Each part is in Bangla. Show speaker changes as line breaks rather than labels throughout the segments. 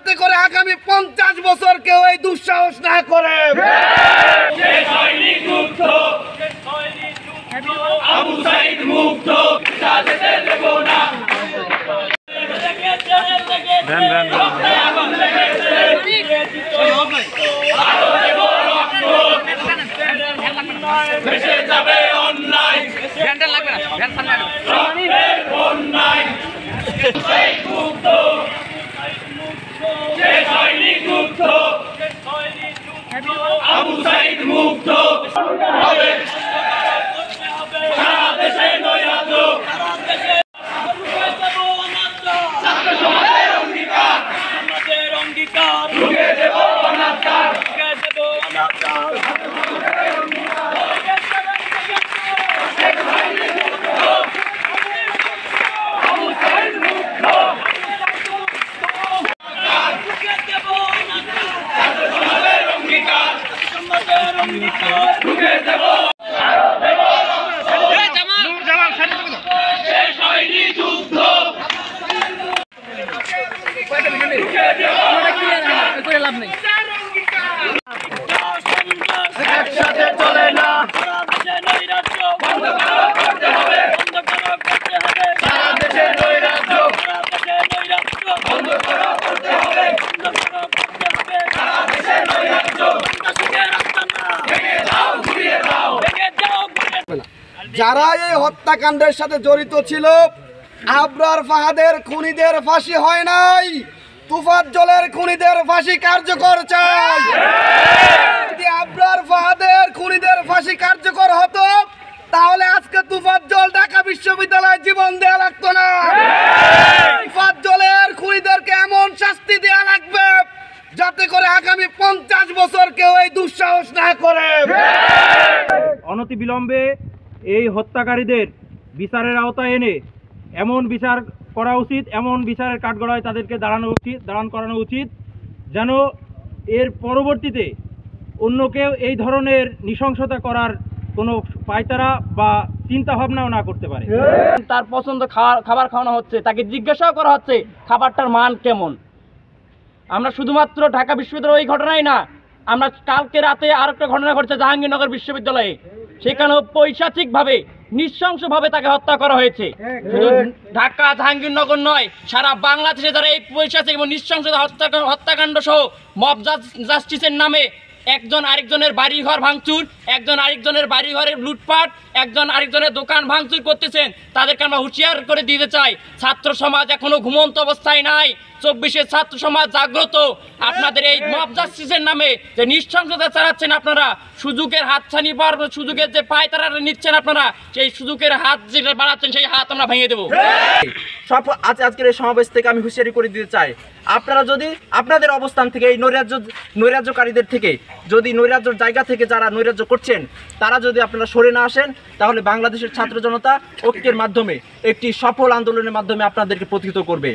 যাতে করে আগামী 50 বছর কেউ এই দুঃসাহস না করে।
আবু সাইদ মুক্ত যেতে দেব না। ভেসে যাবে অন্যায়, অন্যায় মুক্ত, সৈনিক মুক্ত, আবু সাইদ মুক্ত হবে। সারা দেশে নৈরাজ্য, ছাত্র সমাজের অঙ্গীকার, রুখে দেব অনাচার। একসাথে চলে না, করতে হবে, সারা দেশে নৈরাজ্য বন্ধ করতে হবে, সারা দেশে নৈরাজ্য ভেঙে দাও, ঘুরিয়ে দাও।
যারা এই হত্যাকাণ্ডের সাথে জড়িত ছিল, আবরার ফাহাদের খুনিদের ফাঁসি হয় নাই, তুফাজ্জলের খুনিদের ফাঁসি কার্যকর চাই। যদি আবরার ফাহাদের খুনিদের ফাঁসি কার্যকর হতো তাহলে আজকে তুফাজ্জল ঢাকা বিশ্ববিদ্যালয়ে জীবন দেয়া লাগতো না। তুফাজ্জলের খুনিদেরকে এমন শাস্তি দেয়া লাগবে যাতে করে আগামী 50 বছর কেউ এই দুঃসাহস না করে।
অনতিবিলম্বে এই হত্যাকারীদের বিচারের আওতায় এনে এমন বিচার করা উচিত, এমন বিচারের কাঠগড়ায় তাদেরকে দাঁড়ান করানো উচিত, যেন এর পরবর্তীতে অন্য কেউ এই ধরনের নৃশংসতা করার কোনো পায়তারা বা চিন্তা ভাবনাও না করতে পারে।
তার পছন্দ খাবার খাওয়ানো হচ্ছে, তাকে জিজ্ঞাসাও করা হচ্ছে খাবারটার মান কেমন। আমরা শুধুমাত্র ঢাকা বিশ্ববিদ্যালয় এই ঘটনাই না, আমরা কালকে রাতে আরেকটা ঘটনা ঘটছে জাহাঙ্গীরনগর বিশ্ববিদ্যালয়ে, সেখানেও পৈশাচিকভাবে নৃশংসভাবে তাকে হত্যা করা হয়েছে। শুধু ঢাকা জাহাঙ্গীরনগর নয়, সারা বাংলাদেশে যারা এই পৈশাচিক এবং নৃশংস হত্যাকাণ্ড সহ মব জাস্টিসের নামে একজন আরেকজনের বাড়িঘর ভাঙচুর, একজন আরেকজনের বাড়িঘরের লুটপাট, একজন আরেকজনের দোকান ভাঙচুর করতেছেন, তাদেরকে আমরা হুঁশিয়ার করে দিতে চাই, ছাত্র সমাজ এখনো ঘুমন্ত অবস্থায় নাই। 24-এর ছাত্র সমাজ জাগ্রত। আপনাদের এই মব জাস্টিসের নামে যে নৃশংসতা চালাচ্ছেন আপনারা, সুযোগের হাতছানি পাওয়ার সুযোগের যে পায়তারা নিচ্ছেন আপনারা, সেই সুযোগের হাত যেটা বাড়াচ্ছেন সেই হাত আমরা ভেঙে দেবো।
আজকের এই সমাবেশ থেকে আমি হুঁশিয়ারি করে দিতে চাই, আপনারা যদি আপনাদের অবস্থান থেকে এই নৈরাজ্যকারীদের থেকে, যদি নৈরাজ্যর জায়গা থেকে যারা নৈরাজ্য করছেন তারা যদি আপনারা সরে না আসেন, তাহলে বাংলাদেশের ছাত্র জনতা ঐক্যের মাধ্যমে একটি সফল আন্দোলনের মাধ্যমে আপনাদেরকে প্রতিহত করবে।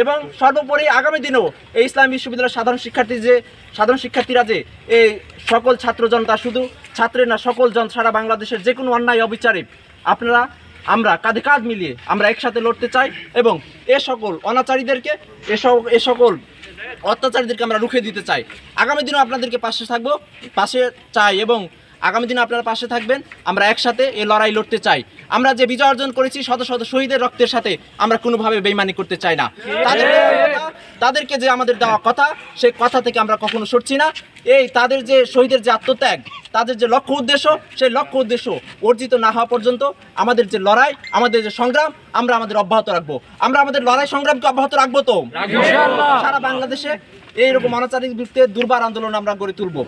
এবং সর্বোপরি আগামী দিনেও এই ইসলামী বিশ্ববিদ্যালয়ের সাধারণ শিক্ষার্থীরা যে এই সকল ছাত্র জনতা, শুধু ছাত্রের না সকল সারা বাংলাদেশের যে কোনো অন্যায় অবিচারে আমরা কাঁধে কাঁধ মিলিয়ে আমরা একসাথে লড়তে চাই এবং এ সকল অনাচারীদেরকে এ সকল অত্যাচারীদেরকে আমরা রুখে দিতে চাই। আগামী দিনেও আপনাদেরকে পাশে চাই এবং আগামী দিনে আপনারা পাশে থাকবেন। আমরা একসাথে এই লড়াই লড়তে চাই। আমরা যে বিজয় অর্জন করেছি শত শত শহীদের রক্তের সাথে আমরা কোনোভাবে বেইমানি করতে চাই না। তাদেরকে যে আমাদের দেওয়া কথা, সেই কথা থেকে আমরা কখনো সরছি না। এই তাদের যে শহীদের যে আত্মত্যাগ, তাদের যে লক্ষ্য উদ্দেশ্য, সেই লক্ষ্য উদ্দেশ্য অর্জিত না হওয়া পর্যন্ত আমাদের যে লড়াই, আমাদের যে সংগ্রাম, আমরা আমাদের অব্যাহত রাখবো। আমরা আমাদের লড়াই সংগ্রামকে অব্যাহত রাখবো তো সারা বাংলাদেশে এইরকম অনাচারীর বিরুদ্ধে দুর্বার আন্দোলন আমরা গড়ে তুলব।